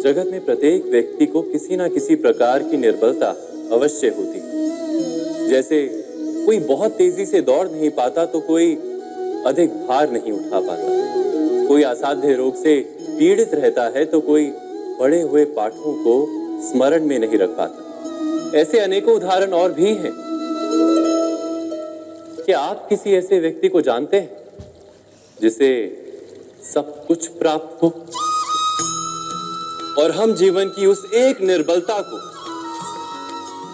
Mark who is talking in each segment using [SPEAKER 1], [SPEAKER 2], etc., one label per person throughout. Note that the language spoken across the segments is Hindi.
[SPEAKER 1] जगत में प्रत्येक व्यक्ति को किसी न किसी प्रकार की निर्बलता अवश्य होती। जैसे कोई बहुत तेजी से दौड़ नहीं पाता तो कोई अधिक भार नहीं उठा पाता, कोई असाध्य रोग से पीड़ित रहता है तो कोई पढ़े हुए पाठों को स्मरण में नहीं रख पाता। ऐसे अनेकों उदाहरण और भी हैं। क्या आप किसी ऐसे व्यक्ति को जानते हैं जिसे सब कुछ प्राप्त हो और हम जीवन की उस एक निर्बलता को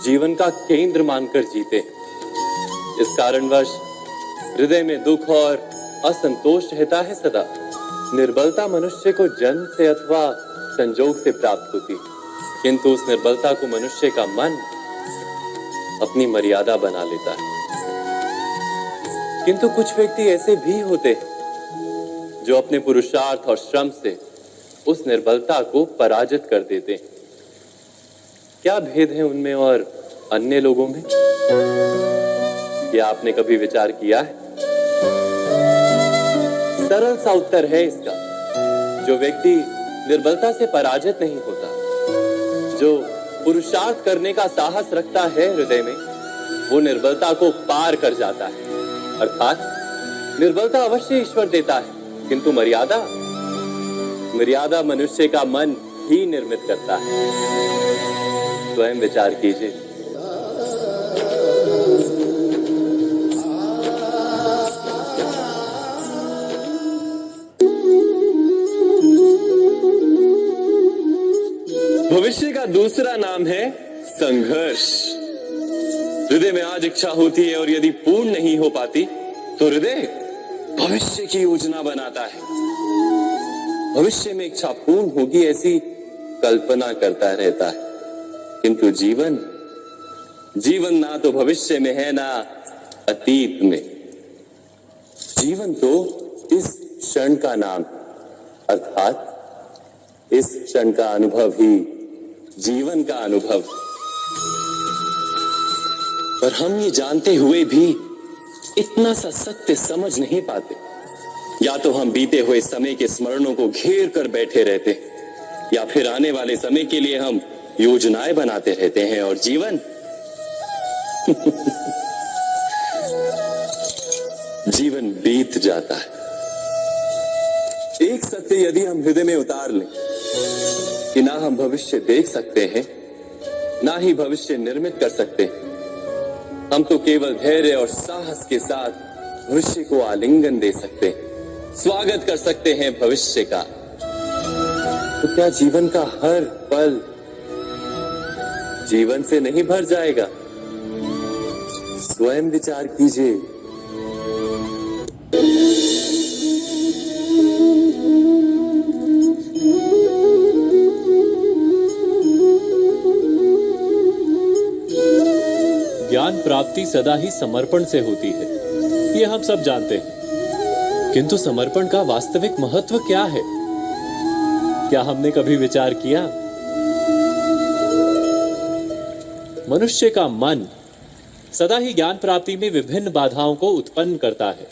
[SPEAKER 1] जीवन का केंद्र मानकर जीते हैं? इस कारणवश हृदय में दुख और असंतोष रहता है सदा। निर्बलता मनुष्य को जन्म से अथवा संजोग से प्राप्त होती, किंतु उस निर्बलता को मनुष्य का मन अपनी मर्यादा बना लेता है। किंतु कुछ व्यक्ति ऐसे भी होते हैं जो अपने पुरुषार्थ और श्रम से उस निर्बलता को पराजित कर देते हैं। क्या भेद है उनमें और अन्य लोगों में? क्या आपने कभी विचार किया है? सरल सा उत्तर है इसका। जो व्यक्ति निर्बलता से पराजित नहीं होता, जो पुरुषार्थ करने का साहस रखता है हृदय में, वो निर्बलता को पार कर जाता है। अर्थात निर्बलता अवश्य ईश्वर देता है, किंतु मर्यादा मनुष्य का मन ही निर्मित करता है। स्वयं विचार कीजिए। भविष्य का दूसरा नाम है संघर्ष। हृदय में आज इच्छा होती है और यदि पूर्ण नहीं हो पाती तो हृदय भविष्य की योजना बनाता है। भविष्य में इच्छा पूर्ण होगी ऐसी कल्पना करता रहता है, किंतु जीवन ना तो भविष्य में है ना अतीत में। जीवन तो इस क्षण का नाम, अर्थात इस क्षण का अनुभव ही जीवन का अनुभव। पर हम ये जानते हुए भी इतना सा सत्य समझ नहीं पाते। या तो हम बीते हुए समय के स्मरणों को घेर कर बैठे रहते, या फिर आने वाले समय के लिए हम योजनाएं बनाते रहते हैं और जीवन जीवन बीत जाता है। एक सत्य यदि हम हृदय में उतार लें कि ना हम भविष्य देख सकते हैं, ना ही भविष्य निर्मित कर सकते हैं, हम तो केवल धैर्य और साहस के साथ भविष्य को आलिंगन दे सकते हैं, स्वागत कर सकते हैं भविष्य का। तो क्या जीवन का हर पल जीवन से नहीं भर जाएगा? स्वयं विचार कीजिए।
[SPEAKER 2] ज्ञान प्राप्ति सदा ही समर्पण से होती है, ये हम सब जानते हैं। किंतु समर्पण का वास्तविक महत्व क्या है? क्या हमने कभी विचार किया? मनुष्य का मन सदा ही ज्ञान प्राप्ति में विभिन्न बाधाओं को उत्पन्न करता है।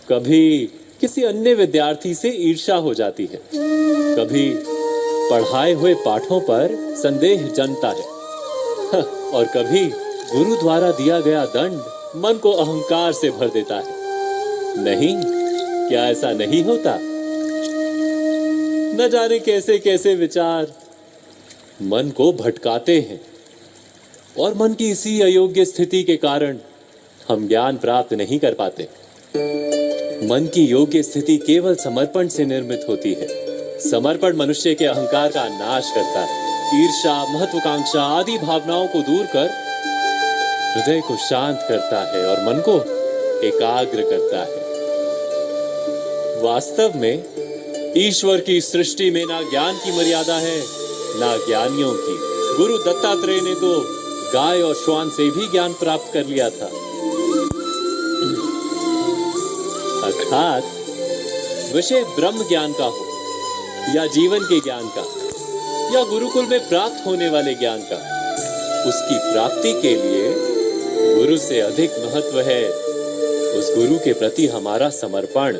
[SPEAKER 2] कभी किसी अन्य विद्यार्थी से ईर्ष्या हो जाती है, कभी पढ़ाए हुए पाठों पर संदेह जन्मता है और कभी गुरु द्वारा दिया गया दंड मन को अहंकार से भर देता है। नहीं, क्या ऐसा नहीं होता? न जाने कैसे कैसे विचार मन को भटकाते हैं और मन की इसी अयोग्य स्थिति के कारण हम ज्ञान प्राप्त नहीं कर पाते। मन की योग्य स्थिति केवल समर्पण से निर्मित होती है। समर्पण मनुष्य के अहंकार का नाश करता है, ईर्ष्या, महत्वाकांक्षा आदि भावनाओं को दूर कर हृदय को शांत करता है और मन को एकाग्र करता है। वास्तव में ईश्वर की सृष्टि में ना ज्ञान की मर्यादा है, ना ज्ञानियों की। गुरु दत्तात्रेय ने तो गाय और श्वान से भी ज्ञान प्राप्त कर लिया था। अर्थात विषय ब्रह्म ज्ञान का हो या जीवन के ज्ञान का या गुरुकुल में प्राप्त होने वाले ज्ञान का, उसकी प्राप्ति के लिए गुरु से अधिक महत्व है उस गुरु के प्रति हमारा समर्पण।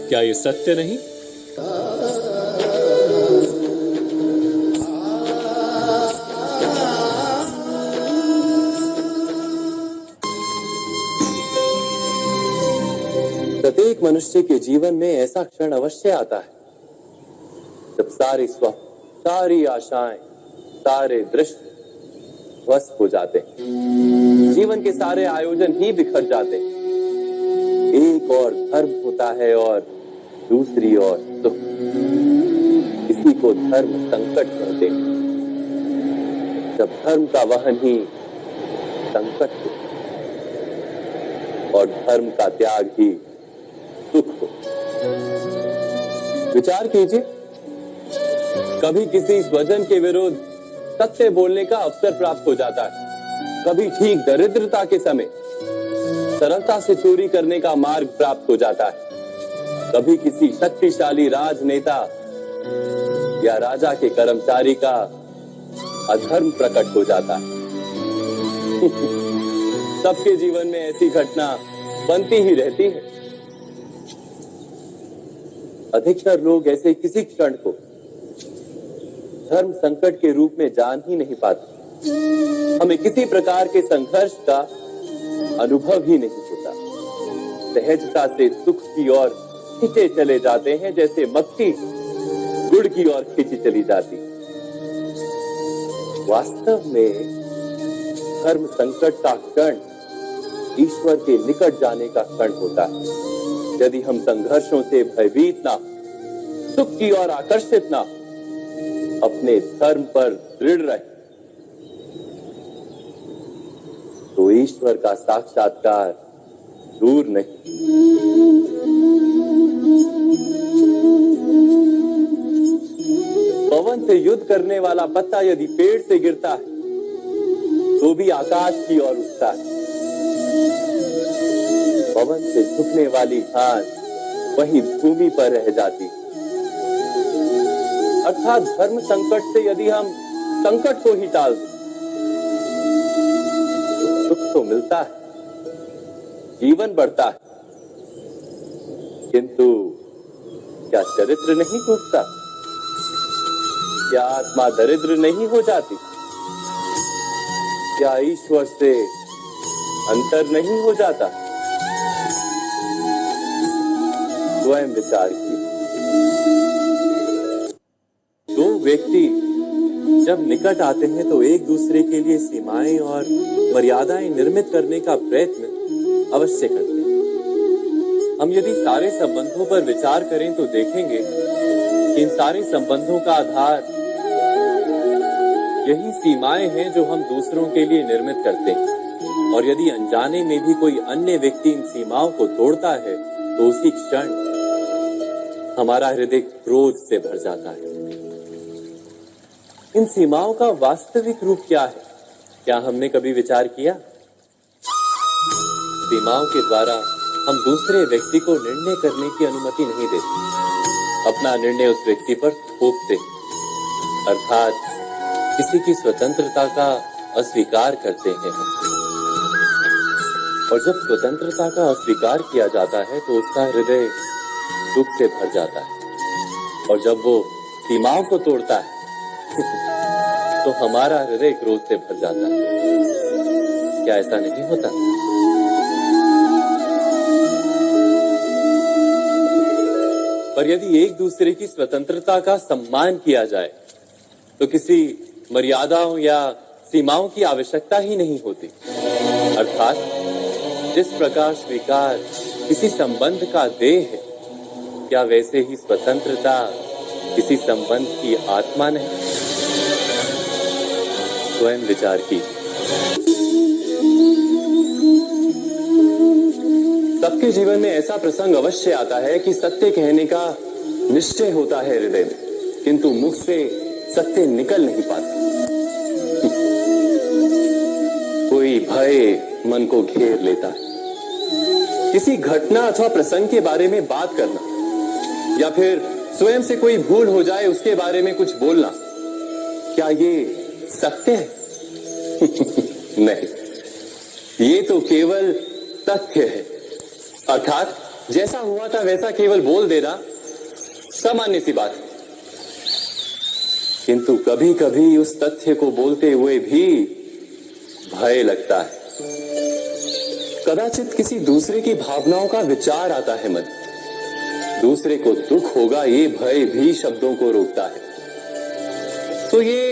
[SPEAKER 2] क्या ये सत्य नहीं?
[SPEAKER 1] मनुष्य के जीवन में ऐसा क्षण अवश्य आता है जब सारे स्वप्न, सारी आशाएं, सारे दृश्य ध्वस्त हो जाते हैं। जीवन के सारे आयोजन ही बिखर जाते हैं। एक और धर्म होता है और दूसरी ओर सुख। इसी को धर्म संकट कहते हैं। जब धर्म का वहन ही संकट हो और धर्म का त्याग ही सुख हो। विचार कीजिए, कभी किसी स्वजन के विरुद्ध सत्य बोलने का अवसर प्राप्त हो जाता है, कभी ठीक दरिद्रता के समय सरलता से चोरी करने का मार्ग प्राप्त हो जाता है, कभी किसी शक्तिशाली राजनेता या राजा के कर्मचारी का अधर्म प्रकट हो जाता है। सबके जीवन में ऐसी घटना बनती ही रहती है। अधिकतर लोग ऐसे किसी क्षण को धर्म संकट के रूप में जान ही नहीं पाते। हमें किसी प्रकार के संघर्ष का अनुभव ही नहीं होता। सहजता से सुख की ओर खींचे चले जाते हैं, जैसे मक्खी गुड़ की ओर खींची चली जाती। वास्तव में धर्म संकट का क्षण ईश्वर के निकट जाने का क्षण होता है। यदि हम संघर्षों से भयभीत ना, सुख की ओर आकर्षित ना, अपने धर्म पर दृढ़ रहे, तो ईश्वर का साक्षात्कार दूर नहीं। पवन से युद्ध करने वाला पत्ता यदि पेड़ से गिरता है तो भी आकाश की ओर उठता है। पवन से झुकने वाली घास वही भूमि पर रह जाती। अर्थात धर्म संकट से यदि हम संकट को ही टाल दें तो सुख तो मिलता है, जीवन बढ़ता है, किंतु क्या चरित्र नहीं टूटता? क्या आत्मा दरिद्र नहीं हो जाती? क्या ईश्वर से अंतर नहीं हो जाता? स्वयं विचार कीजिए। दो व्यक्ति जब निकट आते हैं तो एक दूसरे के लिए सीमाएं और मर्यादाएं निर्मित करने का प्रयत्न अवश्य करते हैं। हम यदि सारे संबंधों पर विचार करें तो देखेंगे कि इन सारे संबंधों का आधार यही सीमाएं हैं जो हम दूसरों के लिए निर्मित करते हैं। और यदि अनजाने में भी कोई अन्य व्यक्ति इन सीमाओं को तोड़ता है तो उसी क्षण हमारा हृदय क्रोध से भर जाता है। इन सीमाओं का वास्तविक रूप क्या है? क्या हमने कभी विचार किया? सीमाओं के द्वारा हम दूसरे व्यक्ति को निर्णय करने की अनुमति नहीं देते, अपना निर्णय उस व्यक्ति पर थोपते, अर्थात किसी की स्वतंत्रता का अस्वीकार करते हैं। और जब स्वतंत्रता का अस्वीकार किया जाता है तो उसका हृदय दुख से भर जाता है। और जब वो सीमाओं को तोड़ता है तो हमारा हृदय क्रोध से भर जाता है। क्या ऐसा नहीं होता? पर यदि एक दूसरे की स्वतंत्रता का सम्मान किया जाए तो किसी मर्यादाओं या सीमाओं की आवश्यकता ही नहीं होती। अर्थात जिस प्रकार स्वीकार किसी संबंध का देह है, क्या वैसे ही स्वतंत्रता किसी संबंध की आत्मा नहीं? स्वयं विचार कीजिए। सबके जीवन में ऐसा प्रसंग अवश्य आता है कि सत्य कहने का निश्चय होता है हृदय में, किंतु मुख से सत्य निकल नहीं पाता। कोई भय मन को घेर लेता है। किसी घटना अथवा प्रसंग के बारे में बात करना या फिर स्वयं से कोई भूल हो जाए उसके बारे में कुछ बोलना, क्या ये सत्य है? नहीं, ये तो केवल तथ्य है। अर्थात जैसा हुआ था वैसा केवल बोल देना सामान्य सी बात है। किंतु कभी कभी उस तथ्य को बोलते हुए भी भय लगता है। कदाचित किसी दूसरे की भावनाओं का विचार आता है मन, दूसरे को दुख होगा ये भय भी शब्दों को रोकता है। तो ये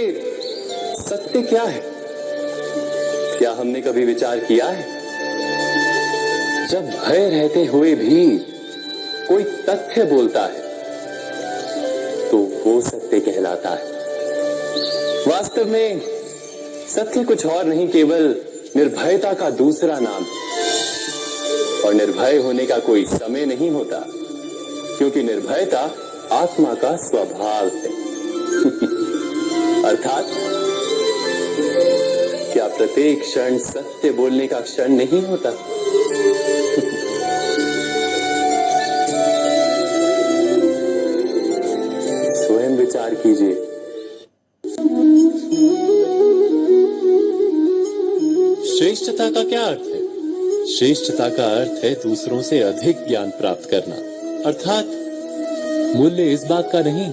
[SPEAKER 1] सत्य क्या है? क्या हमने कभी विचार किया है? जब भय रहते हुए भी कोई तथ्य बोलता है तो वो सत्य कहलाता है। वास्तव में सत्य कुछ और नहीं, केवल निर्भयता का दूसरा नाम। और निर्भय होने का कोई समय नहीं होता, क्योंकि निर्भयता आत्मा का स्वभाव है। अर्थात क्या प्रत्येक क्षण सत्य बोलने का क्षण नहीं होता? स्वयं विचार कीजिए।
[SPEAKER 2] श्रेष्ठता का क्या अर्थ है? श्रेष्ठता का अर्थ है दूसरों से अधिक ज्ञान प्राप्त करना। अर्थात मूल्य इस बात का नहीं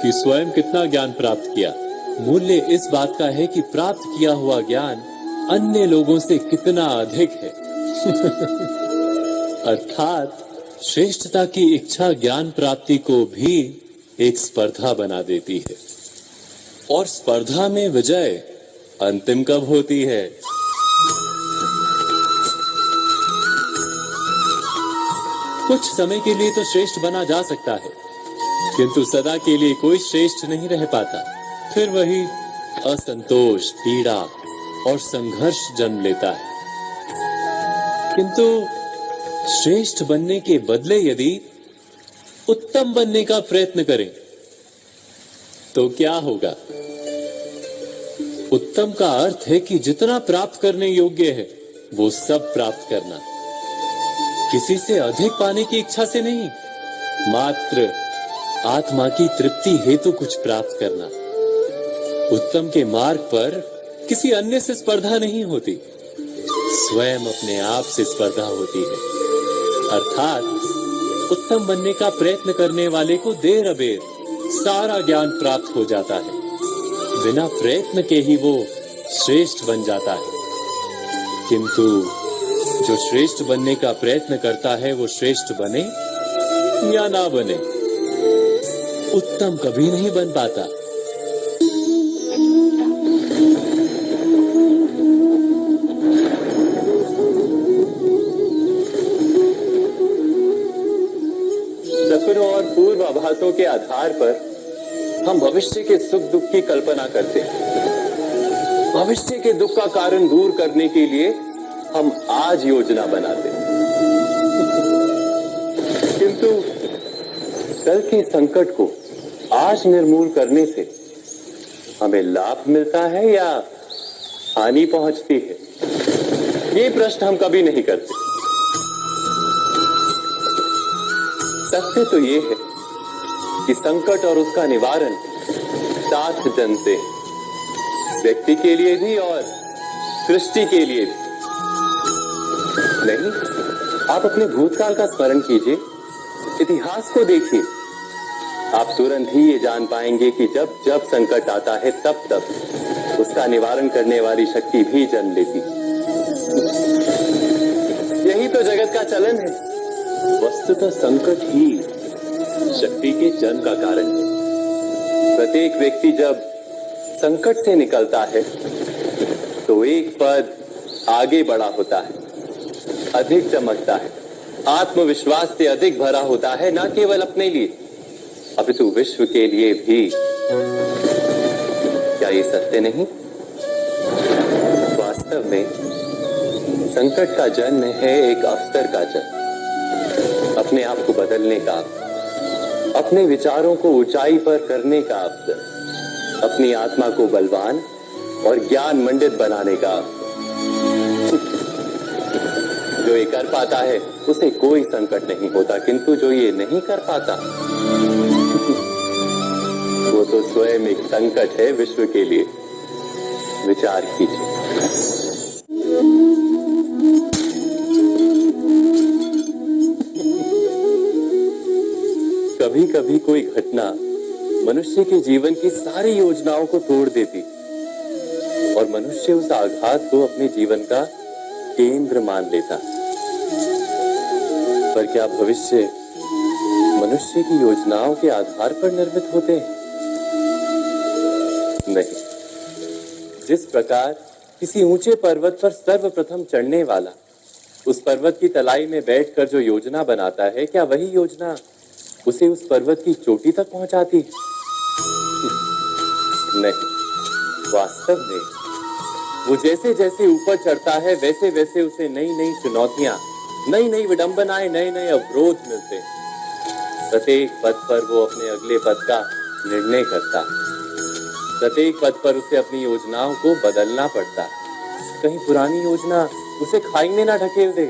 [SPEAKER 2] कि स्वयं कितना ज्ञान प्राप्त किया, मूल्य इस बात का है कि प्राप्त किया हुआ ज्ञान अन्य लोगों से कितना अधिक है। अर्थात श्रेष्ठता की इच्छा ज्ञान प्राप्ति को भी एक स्पर्धा बना देती है। और स्पर्धा में विजय अंतिम कब होती है? कुछ समय के लिए तो श्रेष्ठ बना जा सकता है, किंतु सदा के लिए कोई श्रेष्ठ नहीं रह पाता। फिर वही असंतोष, पीड़ा और संघर्ष जन्म लेता है। किंतु श्रेष्ठ बनने के बदले यदि उत्तम बनने का प्रयत्न करें तो क्या होगा? उत्तम का अर्थ है कि जितना प्राप्त करने योग्य है वो सब प्राप्त करना, किसी से अधिक पाने की इच्छा से नहीं, मात्र आत्मा की तृप्ति हेतु कुछ प्राप्त करना। उत्तम के मार्ग पर किसी अन्य से स्पर्धा नहीं होती, स्वयं अपने आप से स्पर्धा होती है। अर्थात उत्तम बनने का प्रयत्न करने वाले को देर अबेर सारा ज्ञान प्राप्त हो जाता है, बिना प्रयत्न के ही वो श्रेष्ठ बन जाता है। किंतु जो श्रेष्ठ बनने का प्रयत्न करता है वो श्रेष्ठ बने या ना बने, उत्तम कभी नहीं बन पाता।
[SPEAKER 1] सपनों और पूर्वाभासों के आधार पर हम भविष्य के सुख दुख की कल्पना करते हैं। भविष्य के दुख का कारण दूर करने के लिए हम आज योजना बनाते हैं, किंतु कल के संकट को आज निर्मूल करने से हमें लाभ मिलता है या हानि पहुंचती है? ये प्रश्न हम कभी नहीं करते। सत्य तो ये है कि संकट और उसका निवारण साथ जनते हैं, व्यक्ति के लिए भी और सृष्टि के लिए भी। नहीं, आप अपने भूतकाल का स्मरण कीजिए, इतिहास को देखिए, आप तुरंत ही ये जान पाएंगे कि जब जब संकट आता है तब तब उसका निवारण करने वाली शक्ति भी जन्म लेती। यही तो जगत का चलन है। वस्तुतः संकट ही शक्ति के जन्म का कारण है। प्रत्येक व्यक्ति जब संकट से निकलता है तो एक पद आगे बढ़ा होता है, अधिक चमकता है, आत्मविश्वास से अधिक भरा होता है, न केवल अपने लिए अपितु विश्व के लिए भी। क्या ये सत्य नहीं? वास्तव में संकट का जन्म है एक अवसर का जन्म, अपने आप को बदलने का, अपने विचारों को ऊंचाई पर करने का अवसर, अपनी आत्मा को बलवान और ज्ञान मंडित बनाने का। जो ये कर पाता है उसे कोई संकट नहीं होता, किंतु जो ये नहीं कर पाता वो तो स्वयं एक संकट है विश्व के लिए। विचार कीजिए। कभी कभी कोई घटना मनुष्य के जीवन की सारी योजनाओं को तोड़ देती और मनुष्य उस आघात को अपने जीवन का केंद्र मान लेता। पर क्या भविष्य
[SPEAKER 2] मनुष्य की योजनाओं के आधार पर निर्मित होते हैं? नहीं। जिस प्रकार किसी ऊंचे पर्वत पर सर्वप्रथम चढ़ने वाला उस पर्वत की तलाई में बैठकर जो योजना बनाता है, क्या वही योजना उसे उस पर्वत की चोटी तक पहुंचाती है? नहीं। वास्तव में वो जैसे जैसे ऊपर चढ़ता है वैसे वैसे उसे नई नई चुनौतियां, नई नई विडंबनाएं, नए नए अवरोध मिलते हैं। प्रत्येक पद पर वो अपने अगले पद का निर्णय करता है। प्रत्येक पद पर उसे अपनी योजनाओं को बदलना पड़ता है। कहीं पुरानी योजना उसे खाई में ना ढकेल दे।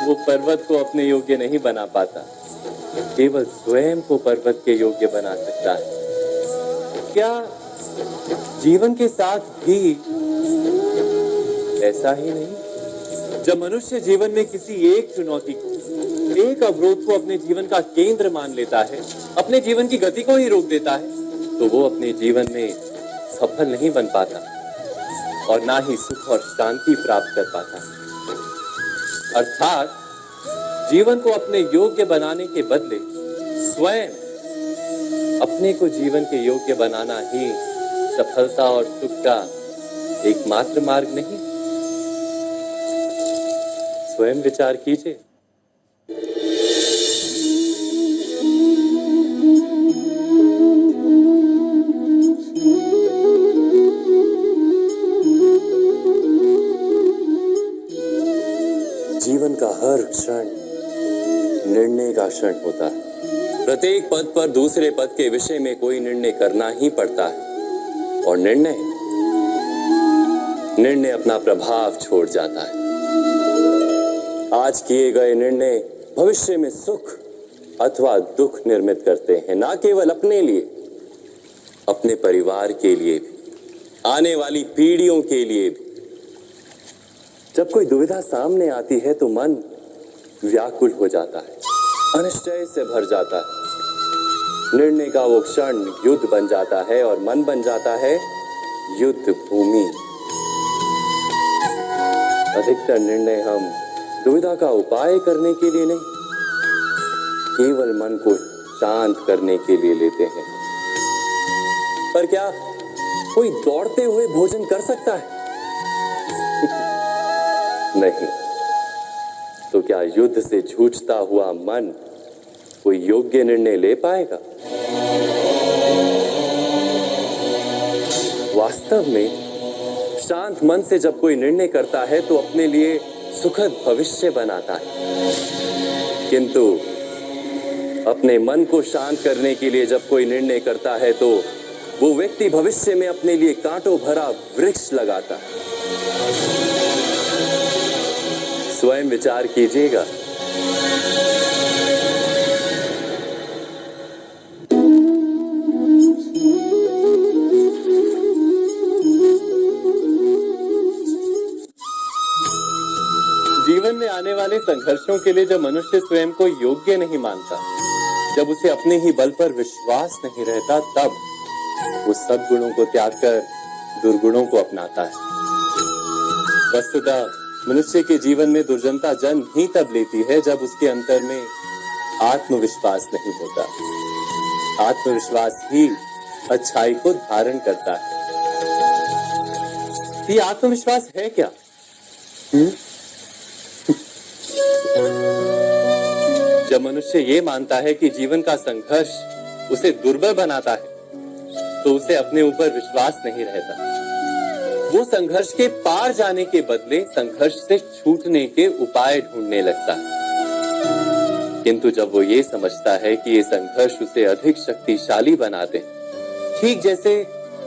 [SPEAKER 2] वो पर्वत को अपने योग्य नहीं बना पाता, केवल स्वयं को पर्वत के योग्य बना सकता है। क्या जीवन के साथ भी ऐसा ही नहीं? जब मनुष्य जीवन में किसी एक चुनौती को, एक अवरोध को अपने जीवन का केंद्र मान लेता है, अपने जीवन की गति को ही रोक देता है, तो वो अपने जीवन में सफल नहीं बन पाता और ना ही सुख और शांति प्राप्त कर पाता। अर्थात जीवन को अपने योग्य बनाने के बदले स्वयं अपने को जीवन के योग्य बनाना ही सफलता और सुख का एकमात्र मार्ग नहीं। स्वयं विचार कीजिए। जीवन का हर क्षण निर्णय का क्षण होता है। प्रत्येक पद पर दूसरे पद के विषय में कोई निर्णय करना ही पड़ता है और निर्णय अपना प्रभाव छोड़ जाता है। आज किए गए निर्णय भविष्य में सुख अथवा दुख निर्मित करते हैं, ना केवल अपने लिए, अपने परिवार के लिए भी, आने वाली पीढ़ियों के लिए भी। जब कोई दुविधा सामने आती है तो मन व्याकुल हो जाता है, अनिश्चय से भर जाता है। निर्णय का वो क्षण युद्ध बन जाता है और मन बन जाता है युद्ध भूमि। अधिकतर निर्णय हम दुविधा का उपाय करने के लिए नहीं, केवल मन को शांत करने के लिए लेते हैं। पर क्या कोई दौड़ते हुए भोजन कर सकता है? नहीं। तो क्या युद्ध से जूझता हुआ मन कोई योग्य निर्णय ले पाएगा? वास्तव में शांत मन से जब कोई निर्णय करता है तो अपने लिए सुखद भविष्य बनाता है। किंतु अपने मन को शांत करने के लिए जब कोई निर्णय करता है तो वो व्यक्ति भविष्य में अपने लिए कांटों भरा वृक्ष लगाता है। स्वयं विचार कीजिएगा। जीवन में आने वाले संघर्षों के लिए जब मनुष्य स्वयं को योग्य नहीं मानता, जब उसे अपने ही बल पर विश्वास नहीं रहता, तब वो सद्गुणों को त्याग कर दुर्गुणों को अपनाता है। वस्तुतः मनुष्य के जीवन में दुर्जनता जन्म ही तब लेती है जब उसके अंतर में आत्मविश्वास नहीं होता। आत्मविश्वास ही अच्छाई को धारण करता है। ये आत्मविश्वास है क्या? जब मनुष्य ये मानता है कि जीवन का संघर्ष उसे दुर्बल बनाता है, तो उसे अपने ऊपर विश्वास नहीं रहता। वो संघर्ष के पार जाने के बदले संघर्ष से छूटने के उपाय ढूंढने लगता है। किंतु जब वो ये समझता है कि ये संघर्ष उसे अधिक शक्तिशाली बनाते, ठीक जैसे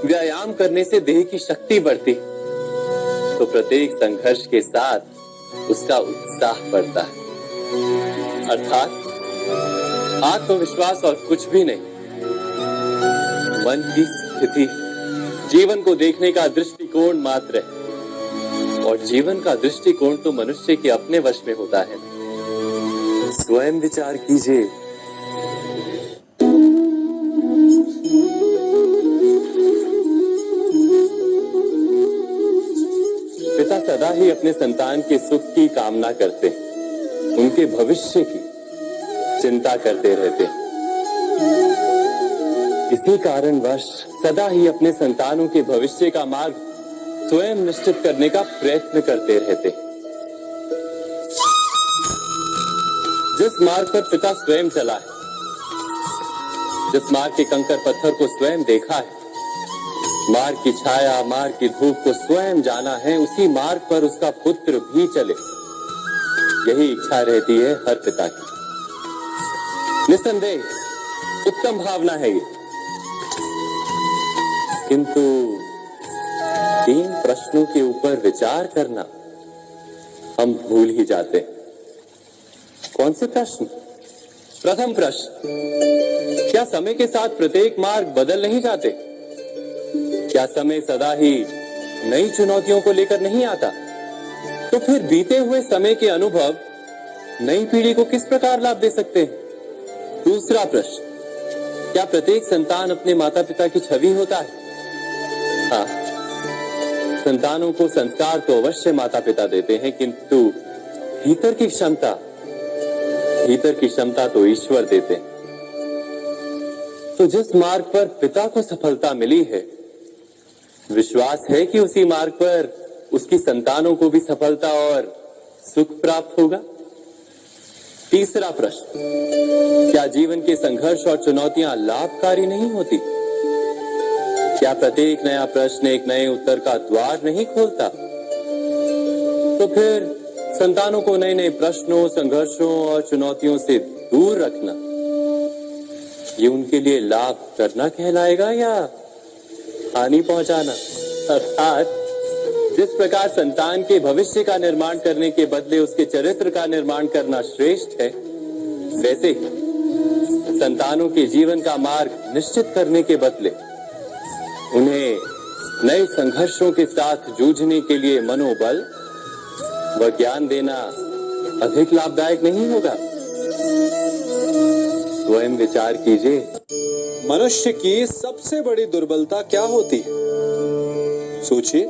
[SPEAKER 2] व्यायाम करने से देह की शक्ति बढ़ती, तो प्रत्येक संघर्ष के साथ उसका उत्साह बढ़ता है। अर्थात आत्मविश्वास और कुछ भी नहीं, मन की स्थिति, जीवन को देखने का दृष्टिकोण मात्र है। और जीवन का दृष्टिकोण तो मनुष्य के अपने वश में होता है। स्वयं विचार कीजिए। पिता सदा ही अपने संतान के सुख की कामना करते हैं, उनके भविष्य की,
[SPEAKER 1] चिंता करते रहते हैं। इसी कारणवश सदा ही अपने संतानों के भविष्य का मार्ग स्वयं निश्चित करने का प्रयत्न करते रहते हैं। जिस मार्ग पर पिता स्वयं चला है, जिस मार्ग के कंकर पत्थर को स्वयं देखा है, मार्ग की छाया, मार्ग की धूप को स्वयं जाना है, उसी मार्ग पर उसका पुत्र भी चले, यही इच्छा रहती है हर पिता की। निस्संदेह उत्तम भावना है ये, किंतु 3 प्रश्नों के ऊपर विचार करना हम भूल ही जाते हैं। कौन से प्रश्न? प्रथम प्रश्न, क्या समय के साथ प्रत्येक मार्ग बदल नहीं जाते? क्या समय सदा ही नई चुनौतियों को लेकर नहीं आता? तो फिर बीते हुए समय के अनुभव नई पीढ़ी को किस प्रकार लाभ दे सकते हैं? दूसरा प्रश्न, क्या प्रत्येक संतान अपने माता पिता की छवि होता है? हाँ, संतानों को संस्कार तो अवश्य माता पिता देते हैं, किंतु भीतर की क्षमता तो ईश्वर देते हैं। तो जिस मार्ग पर पिता को सफलता मिली है, विश्वास है कि उसी मार्ग पर उसकी संतानों को भी सफलता और सुख प्राप्त होगा। तीसरा प्रश्न, क्या जीवन के संघर्ष और चुनौतियां लाभकारी नहीं होती? क्या प्रत्येक नया प्रश्न एक नए उत्तर का द्वार नहीं खोलता? तो फिर संतानों को नए नए प्रश्नों, संघर्षों और चुनौतियों से दूर रखना, ये उनके लिए लाभ करना कहलाएगा या हानि पहुंचाना? अर्थात जिस प्रकार संतान के भविष्य का निर्माण करने के बदले उसके चरित्र का निर्माण करना श्रेष्ठ है, वैसे ही संतानों के जीवन का मार्ग निश्चित करने के बदले उन्हें नए संघर्षों के साथ जूझने के लिए मनोबल व ज्ञान देना अधिक लाभदायक नहीं होगा? स्वयं विचार कीजिए।
[SPEAKER 3] मनुष्य की सबसे बड़ी दुर्बलता क्या होती है? सोचिए।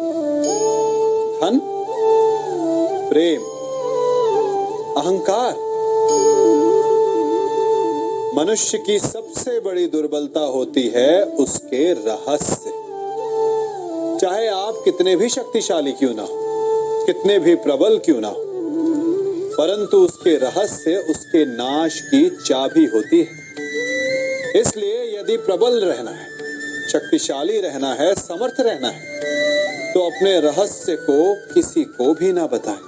[SPEAKER 3] धन, प्रेम, अहंकार। मनुष्य की सबसे बड़ी दुर्बलता होती है उसके रहस्य। चाहे आप कितने भी शक्तिशाली क्यों ना हो, कितने भी प्रबल क्यों ना हो, परंतु उसके रहस्य उसके नाश की चाबी होती है। इसलिए यदि प्रबल रहना है, शक्तिशाली रहना है, समर्थ रहना है, तो अपने रहस्य को किसी को भी ना बताएं,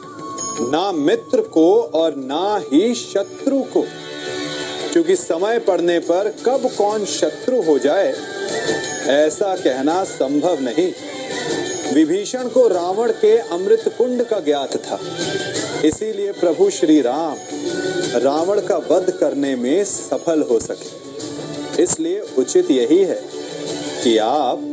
[SPEAKER 3] ना मित्र को और ना ही शत्रु को, क्योंकि समय पड़ने पर कब कौन शत्रु हो जाए ऐसा कहना संभव नहीं। विभीषण को रावण के अमृत कुंड का ज्ञात था, इसीलिए प्रभु श्री राम रावण का वध करने में सफल हो सके। इसलिए उचित यही है कि आप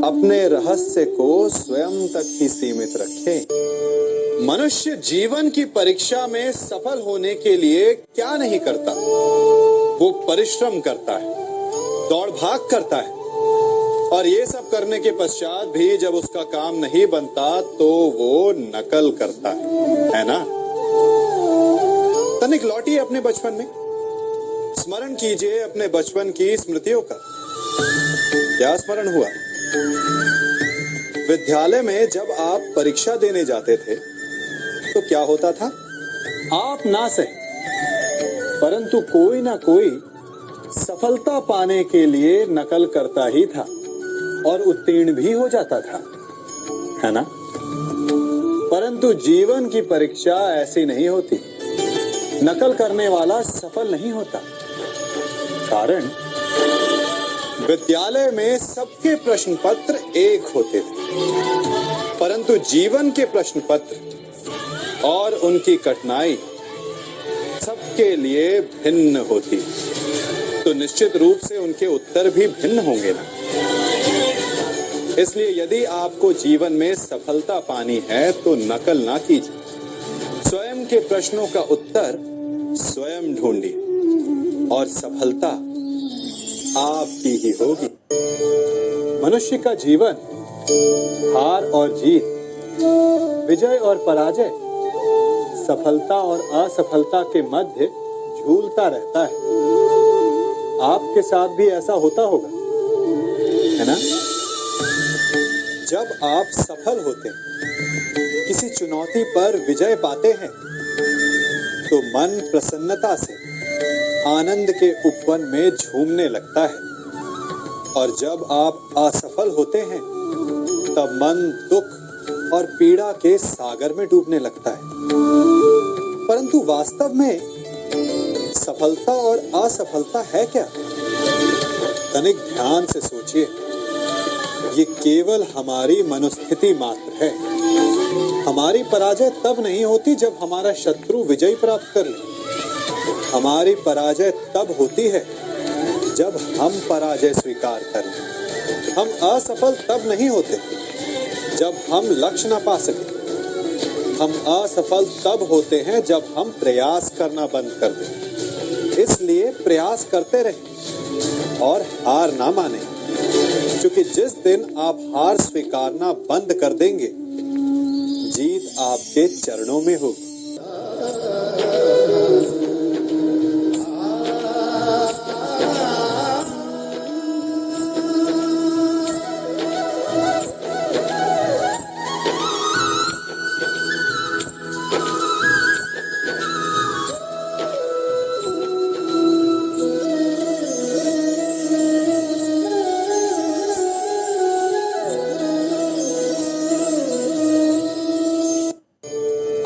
[SPEAKER 3] अपने रहस्य को स्वयं तक ही सीमित रखें। मनुष्य जीवन की परीक्षा में सफल होने के लिए क्या नहीं करता? वो परिश्रम करता है, दौड़ भाग करता है, और ये सब करने के पश्चात भी जब उसका काम नहीं बनता तो वो नकल करता है ना? तनिक लौटिए अपने बचपन में, स्मरण कीजिए अपने बचपन की स्मृतियों का। क्या स्मरण हुआ? विद्यालय में जब आप परीक्षा देने जाते थे तो क्या होता था? आप ना सही, परंतु कोई ना कोई सफलता पाने के लिए नकल करता ही था और उत्तीर्ण भी हो जाता था, है ना? परंतु जीवन की परीक्षा ऐसी नहीं होती। नकल करने वाला सफल नहीं होता। कारण विद्यालय में सबके प्रश्न पत्र एक होते थे, परंतु जीवन के प्रश्न पत्र और उनकी कठिनाई सबके लिए भिन्न होती, तो निश्चित रूप से उनके उत्तर भी भिन्न होंगे ना। इसलिए यदि आपको जीवन में सफलता पानी है तो नकल ना कीजिए, स्वयं के प्रश्नों का उत्तर स्वयं ढूंढिए और सफलता आपकी ही होगी। मनुष्य का जीवन हार और जीत, विजय और पराजय, सफलता और असफलता के मध्य झूलता रहता है। आपके साथ भी ऐसा होता होगा, है ना? जब आप सफल होते हैं, किसी चुनौती पर विजय पाते हैं, तो मन प्रसन्नता से आनंद के उपवन में झूमने लगता है। और जब आप असफल होते हैं, तब मन दुख और पीड़ा के सागर में डूबने लगता है। परंतु वास्तव में सफलता और असफलता है क्या? तनिक ध्यान से सोचिए। ये केवल हमारी मनोस्थिति मात्र है। हमारी पराजय तब नहीं होती जब हमारा शत्रु विजय प्राप्त कर ले। हमारी पराजय तब होती है जब हम पराजय स्वीकार कर लें। हम असफल तब नहीं होते जब हम लक्ष्य न पा सके। हम असफल तब होते हैं जब हम प्रयास करना बंद कर दें। इसलिए प्रयास करते रहें और हार ना माने, क्योंकि जिस दिन आप हार स्वीकारना बंद कर देंगे, जीत आपके चरणों में होगी।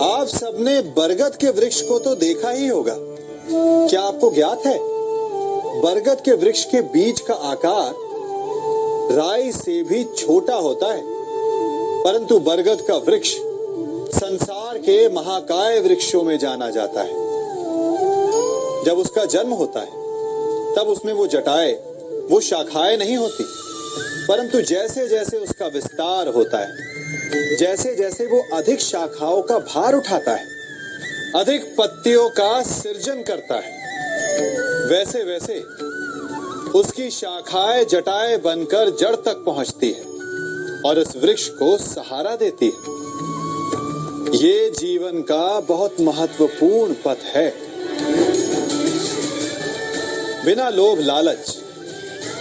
[SPEAKER 3] आप सबने बरगद के वृक्ष को तो देखा ही होगा। क्या आपको ज्ञात है, बरगद के वृक्ष के बीज का आकार राई से भी छोटा होता है। परंतु बरगद का वृक्ष संसार के महाकाय वृक्षों में जाना जाता है। जब उसका जन्म होता है, तब उसमें वो जटाएं, वो शाखाएं नहीं होती, परंतु जैसे जैसे उसका विस्तार होता है, जैसे जैसे वो अधिक शाखाओं का भार उठाता है, अधिक पत्तियों का सृजन करता है, वैसे वैसे उसकी शाखाएं जटाएं बनकर जड़ तक पहुंचती है और इस वृक्ष को सहारा देती है। ये जीवन का बहुत महत्वपूर्ण पथ है। बिना लोभ लालच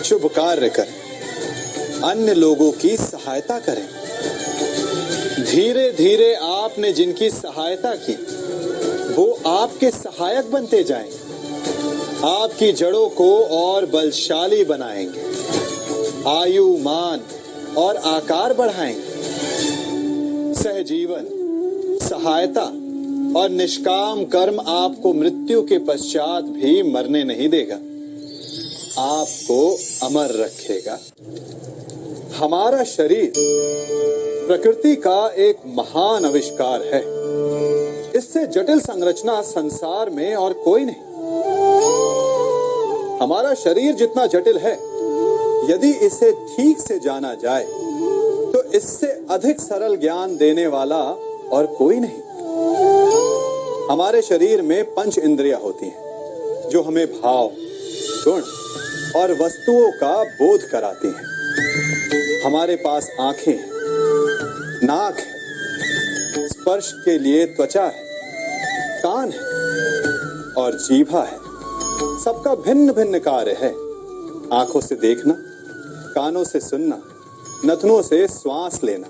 [SPEAKER 3] शुभ कार्य करें, अन्य लोगों की सहायता करें। धीरे धीरे आपने जिनकी सहायता की, वो आपके सहायक बनते जाएं, आपकी जड़ों को और बलशाली बनाएंगे, आयु मान और आकार बढ़ाएंगे। सहजीवन, सहायता और निष्काम कर्म आपको मृत्यु के पश्चात भी मरने नहीं देगा, आपको अमर रखेगा। हमारा शरीर प्रकृति का एक महान आविष्कार है। इससे जटिल संरचना संसार में और कोई नहीं। हमारा शरीर जितना जटिल है, यदि इसे ठीक से जाना जाए, तो इससे अधिक सरल ज्ञान देने वाला और कोई नहीं। हमारे शरीर में पंच इंद्रियां होती हैं, जो हमें भाव, गुण और वस्तुओं का बोध कराती हैं। हमारे पास आंखें हैं, नाक है, स्पर्श के लिए त्वचा है, कान है और जीभा है। सबका भिन्न भिन्न कार्य है। आंखों से देखना, कानों से सुनना, नथनों से श्वास लेना,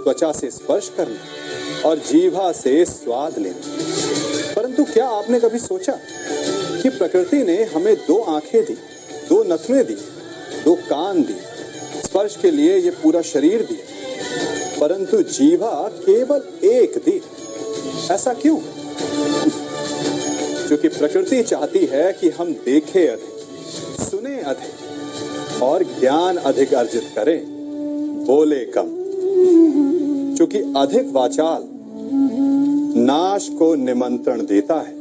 [SPEAKER 3] त्वचा से स्पर्श करना और जीभा से स्वाद लेना। परंतु क्या आपने कभी सोचा कि प्रकृति ने हमें 2 आंखें दी, 2 नथने दी, 2 कान दी, स्पर्श के लिए ये पूरा शरीर दिया, परंतु जीभा केवल 1 दी? ऐसा क्यों? क्योंकि प्रकृति चाहती है कि हम देखें अधिक, सुने अधिक और ज्ञान अधिक अर्जित करें, बोले कम। क्योंकि अधिक वाचाल नाश को निमंत्रण देता है।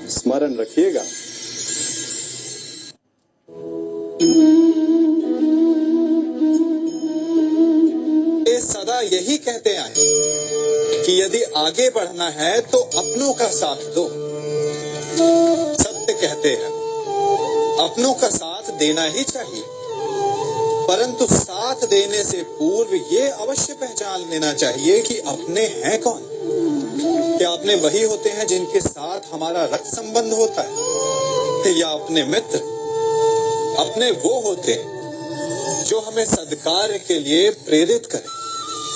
[SPEAKER 3] स्मरण रखिएगा। ये सदा यही कहते आए कि यदि आगे बढ़ना है तो अपनों का साथ दो। सत्य कहते हैं, अपनों का साथ देना ही चाहिए, परंतु साथ देने से पूर्व ये अवश्य पहचान लेना चाहिए कि अपने हैं कौन। क्या अपने वही होते हैं जिनके साथ हमारा रक्त संबंध होता है, या अपने मित्र? अपने वो होते हैं जो हमें सद्कार्य के लिए प्रेरित करें,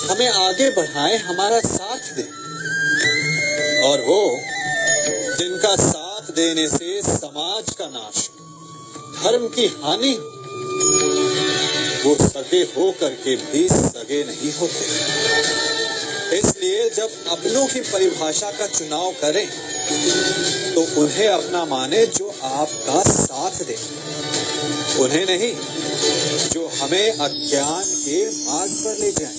[SPEAKER 3] हमें आगे बढ़ाएं, हमारा साथ दें। और वो जिनका साथ देने से समाज का नाश, धर्म की हानि, वो सगे हो करके भी सगे नहीं होते। इसलिए जब अपनों की परिभाषा का चुनाव करें तो उन्हें अपना माने जो आपका साथ दे, उन्हें नहीं जो हमें अज्ञान के मार्ग पर ले जाए।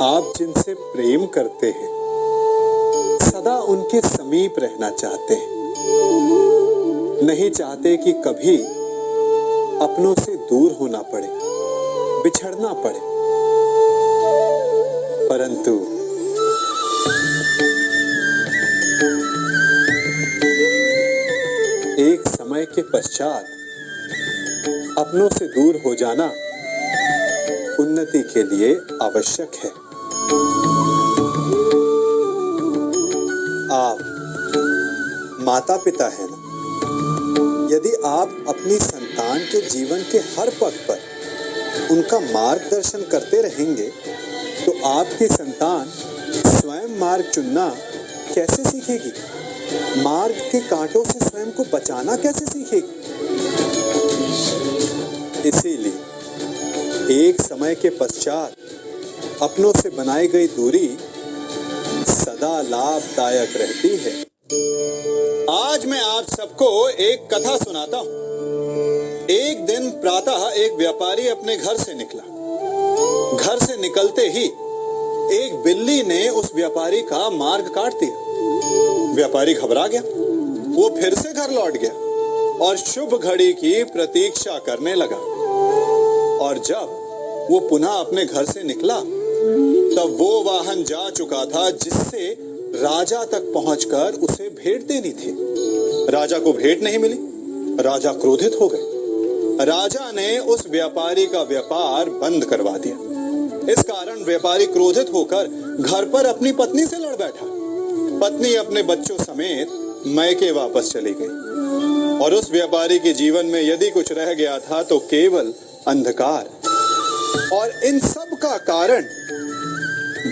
[SPEAKER 3] आप जिनसे प्रेम करते हैं सदा उनके समीप रहना चाहते हैं, नहीं चाहते कि कभी अपनों से दूर होना पड़े, बिछड़ना पड़े। परंतु एक समय के पश्चात अपनों से दूर हो जाना उन्नति के लिए आवश्यक है। आप माता पिता हैं ना? यदि आप अपनी संतान के जीवन के हर पग पर उनका मार्गदर्शन करते रहेंगे तो आपकी संतान स्वयं मार्ग चुनना कैसे सीखेगी? मार्ग के कांटों से स्वयं को बचाना कैसे सीखेगी? इसीलिए एक समय के पश्चात अपनों से बनाई गई दूरी सदा लाभदायक रहती है। आज मैं आप सबको एक कथा सुनाता हूं। एक दिन प्रातः एक व्यापारी अपने घर से निकला। घर से निकलते ही एक बिल्ली ने उस व्यापारी का मार्ग काट दिया। व्यापारी घबरा गया, वो फिर से घर लौट गया और शुभ घड़ी की प्रतीक्षा करने लगा। और जब वो पुनः अपने घर से निकला तब वो वाहन जा चुका था जिससे राजा तक पहुंचकर उसे भेंट देनी थी। राजा को भेंट नहीं मिली। राजा क्रोधित हो गए। राजा ने उस व्यापारी का व्यापार बंद करवा दिया। इस कारण व्यापारी क्रोधित होकर घर पर अपनी पत्नी से लड़ बैठा। पत्नी अपने बच्चों समेत मैके वापस चली गई और उस व्यापारी के जीवन में यदि कुछ रह गया था तो केवल अंधकार। और इन सब का कारण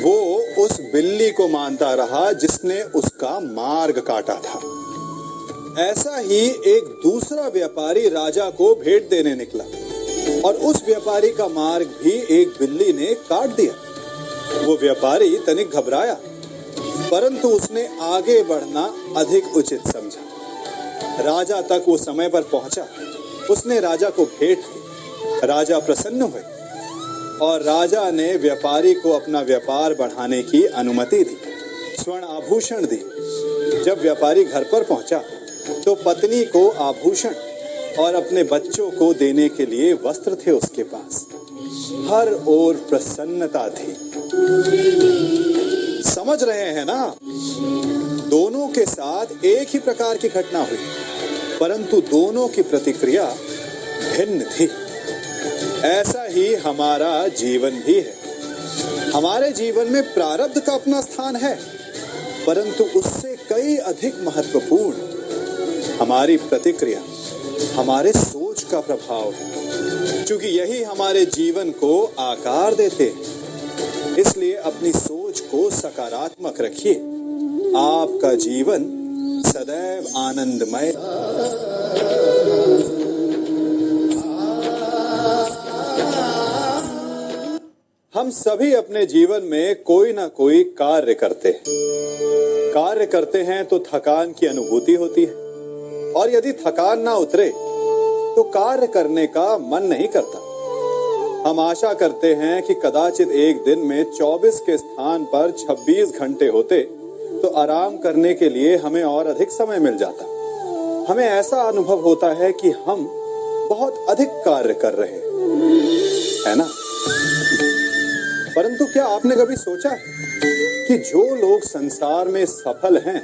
[SPEAKER 3] वो उस बिल्ली को मानता रहा जिसने उसका मार्ग काटा था। ऐसा ही एक दूसरा व्यापारी राजा को भेंट देने निकला और उस व्यापारी का मार्ग भी एक बिल्ली ने काट दिया। वो व्यापारी तनिक घबराया, परंतु उसने आगे बढ़ना अधिक उचित समझा। राजा तक वो समय पर पहुंचा। उसने राजा को भेंट दी। राजा प्रसन्न हुए और राजा ने व्यापारी को अपना व्यापार बढ़ाने की अनुमति दी, स्वर्ण आभूषण दी। जब व्यापारी घर पर पहुंचा तो पत्नी को आभूषण और अपने बच्चों को देने के लिए वस्त्र थे उसके पास। हर ओर प्रसन्नता थी। समझ रहे हैं ना? दोनों के साथ एक ही प्रकार की घटना हुई, परंतु दोनों की प्रतिक्रिया भिन्न थी। ऐसा ही हमारा जीवन भी है। हमारे जीवन में प्रारब्ध का अपना स्थान है, परंतु उससे कई अधिक महत्वपूर्ण हमारी प्रतिक्रिया, हमारे सोच का प्रभाव है, क्योंकि यही हमारे जीवन को आकार देते हैं। इसलिए अपनी सोच को सकारात्मक रखिए। आपका जीवन सदैव आनंदमय। हम सभी अपने जीवन में कोई ना कोई कार्य करते हैं। कार्य करते हैं तो थकान की अनुभूति होती है और यदि थकान ना उतरे तो कार्य करने का मन नहीं करता। हम आशा करते हैं कि कदाचित एक दिन में 24 के स्थान पर 26 घंटे होते तो आराम करने के लिए हमें और अधिक समय मिल जाता। हमें ऐसा अनुभव होता है कि हम बहुत अधिक कार्य कर रहे हैं, है ना? परंतु क्या आपने कभी सोचा है कि जो लोग संसार में सफल हैं,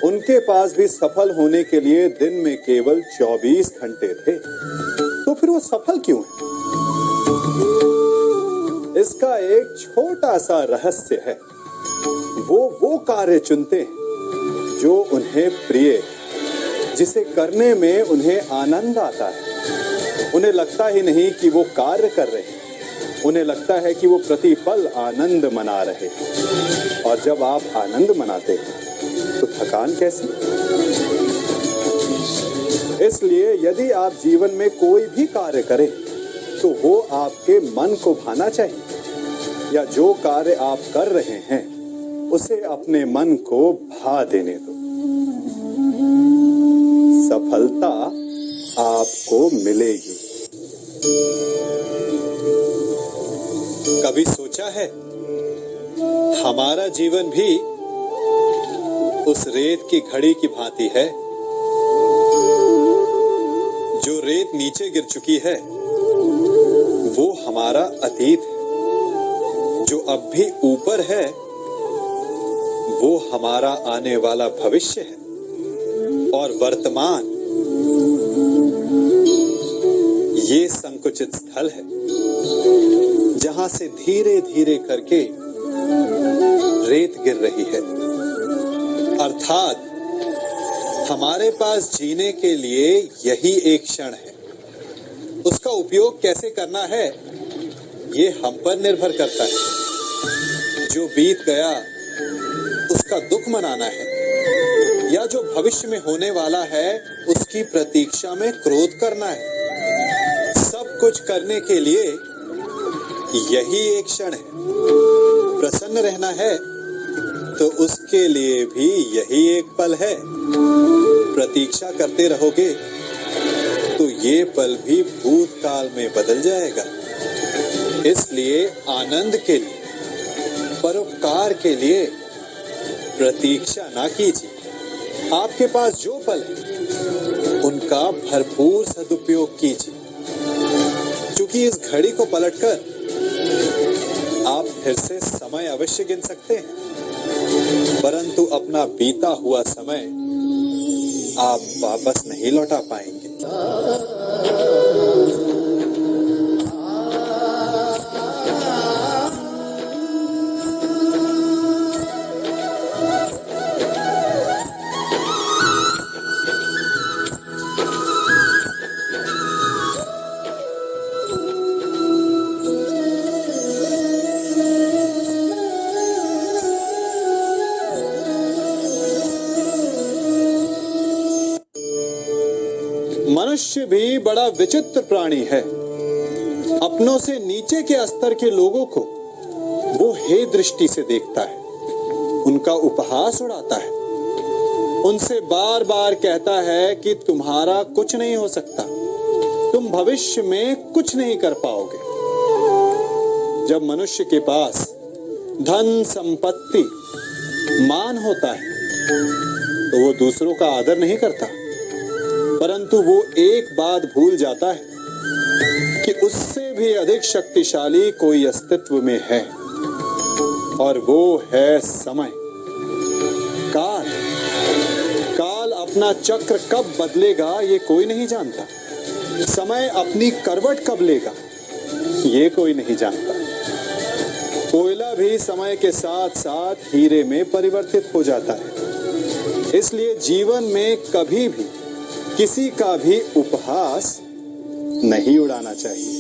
[SPEAKER 3] उनके पास भी सफल होने के लिए दिन में केवल 24 घंटे थे। तो फिर वो सफल क्यों है? इसका एक छोटा सा रहस्य है। वो कार्य चुनते हैं जो उन्हें प्रिय है, जिसे करने में उन्हें आनंद आता है। उन्हें लगता ही नहीं कि वो कार्य कर रहे हैं, उन्हें लगता है कि वो प्रतिपल आनंद मना रहे हैं। और जब आप आनंद मनाते हैं तो थकान कैसी? इसलिए यदि आप जीवन में कोई भी कार्य करें तो वो आपके मन को भाना चाहिए, या जो कार्य आप कर रहे हैं उसे अपने मन को भा देने दो। सफलता आपको मिलेगी। कभी सोचा है हमारा जीवन भी उस रेत की घड़ी की भांति है? जो रेत नीचे गिर चुकी है वो हमारा अतीत है, जो अब भी ऊपर है वो हमारा आने वाला भविष्य है, और वर्तमान ये संकुचित स्थल है जहां से धीरे धीरे करके रेत गिर रही है। अर्थात हमारे पास जीने के लिए यही एक क्षण है। उसका उपयोग कैसे करना है ये हम पर निर्भर करता है। जो बीत गया उसका दुख मनाना है, या जो भविष्य में होने वाला है उसकी प्रतीक्षा में क्रोध करना है। सब कुछ करने के लिए यही एक क्षण है। प्रसन्न रहना है तो उसके लिए भी यही एक पल है। प्रतीक्षा करते रहोगे तो ये पल भी भूतकाल में बदल जाएगा। इसलिए आनंद के लिए, परोपकार के लिए प्रतीक्षा ना कीजिए। आपके पास जो पल है उनका भरपूर सदुपयोग कीजिए, क्योंकि इस घड़ी को पलटकर आप फिर से समय अवश्य गिन सकते हैं, परंतु अपना बीता हुआ समय आप वापस नहीं लौटा पाएंगे। मनुष्य भी बड़ा विचित्र प्राणी है। अपनों से नीचे के स्तर के लोगों को वो हे दृष्टि से देखता है, उनका उपहास उड़ाता है, उनसे बार बार कहता है कि तुम्हारा कुछ नहीं हो सकता, तुम भविष्य में कुछ नहीं कर पाओगे। जब मनुष्य के पास धन, संपत्ति, मान होता है तो वो दूसरों का आदर नहीं करता, परंतु वो एक बात भूल जाता है कि उससे भी अधिक शक्तिशाली कोई अस्तित्व में है, और वो है समय। काल काल अपना चक्र कब बदलेगा ये कोई नहीं जानता। समय अपनी करवट कब लेगा ये कोई नहीं जानता। कोयला भी समय के साथ साथ हीरे में परिवर्तित हो जाता है। इसलिए जीवन में कभी भी किसी का भी उपहास नहीं उड़ाना चाहिए।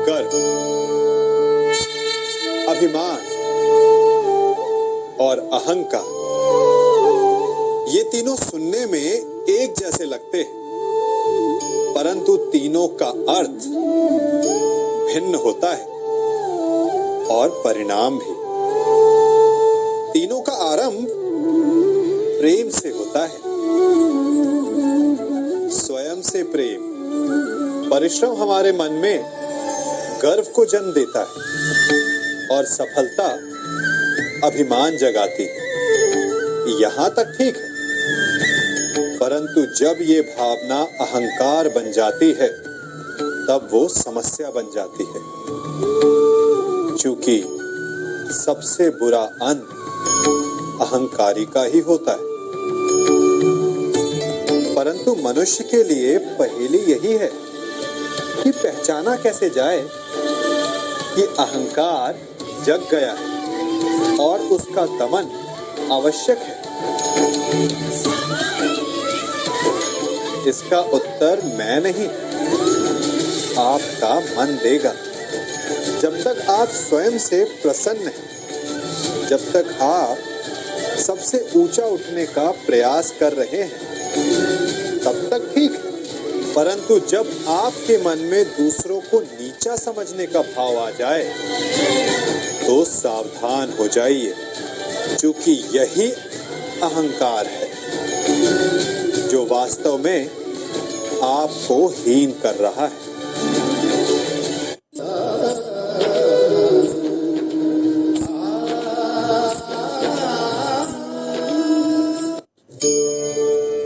[SPEAKER 3] गर्व, अभिमान और अहंकार, ये तीनों सुनने में एक जैसे लगते हैं, परंतु तीनों का अर्थ भिन्न होता है और परिणाम भी। तीनों का आरंभ प्रेम से होता है। स्वयं से प्रेम, परिश्रम हमारे मन में गर्व को जन्म देता है और सफलता अभिमान जगाती है। यहां तक ठीक है, परंतु जब ये भावना अहंकार बन जाती है तब वो समस्या बन जाती है। क्योंकि सबसे बुरा अंत अहंकारी का ही होता है। परंतु मनुष्य के लिए पहेली यही है कि पहचाना कैसे जाए कि अहंकार जग गया है और उसका दमन आवश्यक है। इसका उत्तर मैं नहीं, आपका मन देगा। जब तक आप स्वयं से प्रसन्न हैं, जब तक आप सबसे ऊंचा उठने का प्रयास कर रहे हैं, तब तक ठीक है। परंतु जब आपके मन में दूसरों को नीचा समझने का भाव आ जाए तो सावधान हो जाइए, क्योंकि यही अहंकार है जो वास्तव में आपको हीन कर रहा है।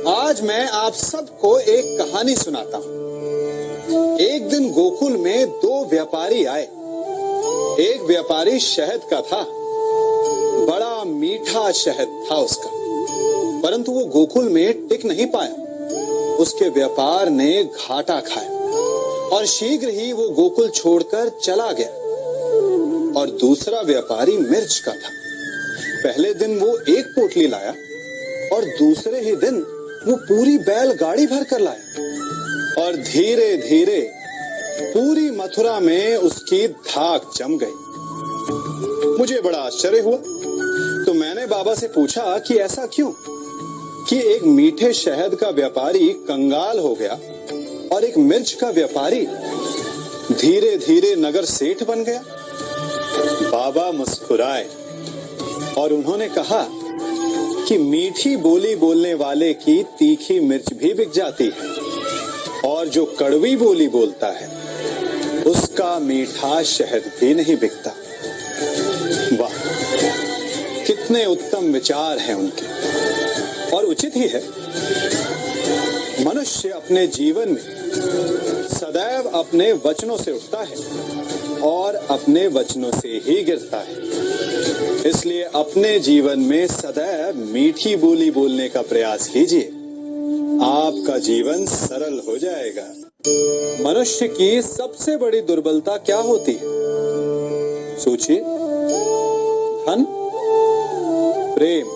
[SPEAKER 3] आज मैं आप सबको एक कहानी सुनाता हूं। एक दिन गोकुल में दो व्यापारी आए। एक व्यापारी शहद का था, बड़ा मीठा शहद था उसका, परंतु वो गोकुल में टिक नहीं पाया। उसके व्यापार ने घाटा खाया और शीघ्र ही वो गोकुल छोड़कर चला गया। और दूसरा व्यापारी मिर्च का था। पहले दिन वो एक पोटली लाया और दूसरे ही दिन वो पूरी बैलगाड़ी भर कर लाया। और धीरे धीरे पूरी मथुरा में उसकी धाक जम गई। मुझे बड़ा आश्चर्य हुआ, तो मैंने बाबा से पूछा कि ऐसा क्यों कि एक मीठे शहद का व्यापारी कंगाल हो गया और एक मिर्च का व्यापारी धीरे धीरे नगर सेठ बन गया। बाबा मुस्कुराए और उन्होंने कहा कि मीठी बोली बोलने वाले की तीखी मिर्च भी बिक जाती है, और जो कड़वी बोली बोलता है उसका मीठा शहद भी नहीं बिकता। वाह, कितने उत्तम विचार हैं उनके। और उचित ही है। मनुष्य अपने जीवन में सदैव अपने वचनों से उठता है और अपने वचनों से ही गिरता है। इसलिए अपने जीवन में सदैव मीठी बोली बोलने का प्रयास कीजिए, आपका जीवन सरल हो जाएगा। मनुष्य की सबसे बड़ी दुर्बलता क्या होती है? सोचिए। धन, प्रेम,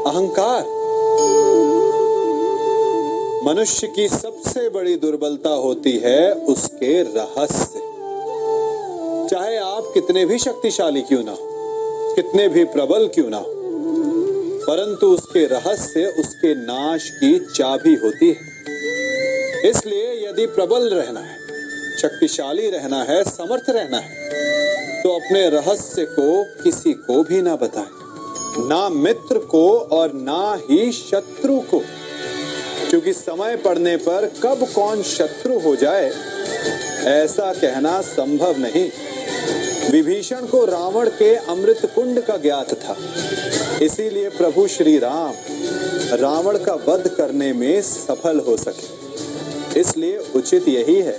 [SPEAKER 3] अहंकार। मनुष्य की सबसे बड़ी दुर्बलता होती है उसके रहस्य। चाहे आप कितने भी शक्तिशाली क्यों ना हो, कितने भी प्रबल क्यों ना हो, परंतु उसके रहस्य उसके नाश की चाबी होती है। इसलिए यदि प्रबल रहना है, शक्तिशाली रहना है, समर्थ रहना है, तो अपने रहस्य को किसी को भी ना बताएं, ना मित्र को और ना ही शत्रु को, क्योंकि समय पड़ने पर कब कौन शत्रु हो जाए ऐसा कहना संभव नहीं। विभीषण को रावण के अमृत कुंड का ज्ञात था, इसीलिए प्रभु श्री राम रावण का वध करने में सफल हो सके। इसलिए उचित यही है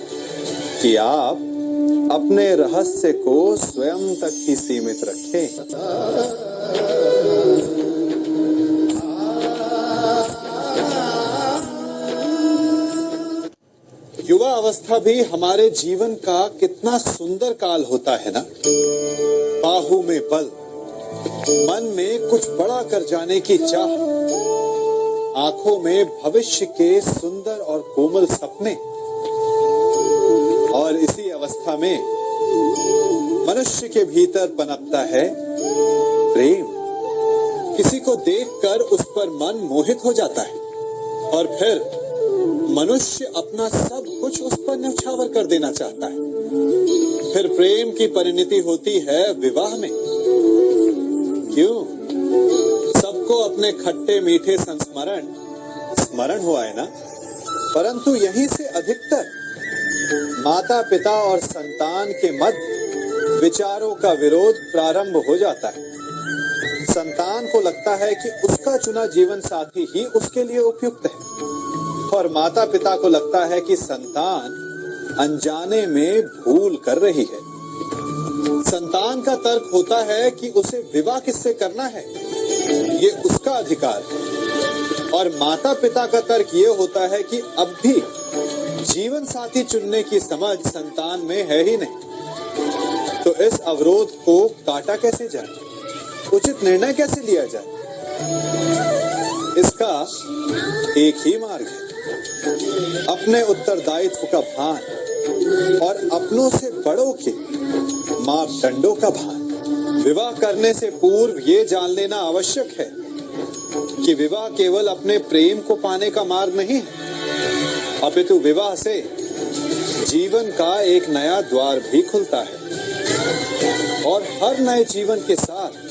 [SPEAKER 3] कि आप अपने रहस्य को स्वयं तक ही सीमित रखें। युवा अवस्था भी हमारे जीवन का कितना सुंदर काल होता है ना। बाहु में बल, मन में कुछ बड़ा कर जाने की चाह, आंखों में भविष्य के सुंदर और कोमल सपने। और इसी अवस्था में मनुष्य के भीतर पनपता है प्रेम। किसी को देखकर उस पर मन मोहित हो जाता है और फिर मनुष्य अपना सब कुछ उस पर न्यौछावर कर देना चाहता है। फिर प्रेम की परिणति होती है विवाह में। क्यों? सबको अपने खट्टे मीठे संस्मरण स्मरण हुआ है ना। परंतु यहीं से अधिकतर माता पिता और संतान के मध्य विचारों का विरोध प्रारंभ हो जाता है। संतान को लगता है कि उसका चुना जीवन साथी ही उसके लिए उपयुक्त है, और माता पिता को लगता है कि संतान अनजाने में भूल कर रही है। संतान का तर्क होता है कि उसे विवाह किससे करना है, ये उसका अधिकार है। और माता पिता का तर्क ये होता है कि अब भी जीवन साथी चुनने की समझ संतान में है ही नहीं। तो इस अवरोध को काटा कैसे जाए, उचित निर्णय कैसे लिया जाए? इसका एक ही मार्ग है, अपने उत्तरदायित्व का भान और अपनों से बड़ों के मापदंडों का भान। विवाह करने से पूर्व ये जान लेना आवश्यक है कि विवाह केवल अपने प्रेम को पाने का मार्ग नहीं है, अपितु विवाह से जीवन का एक नया द्वार भी खुलता है और हर नए जीवन के साथ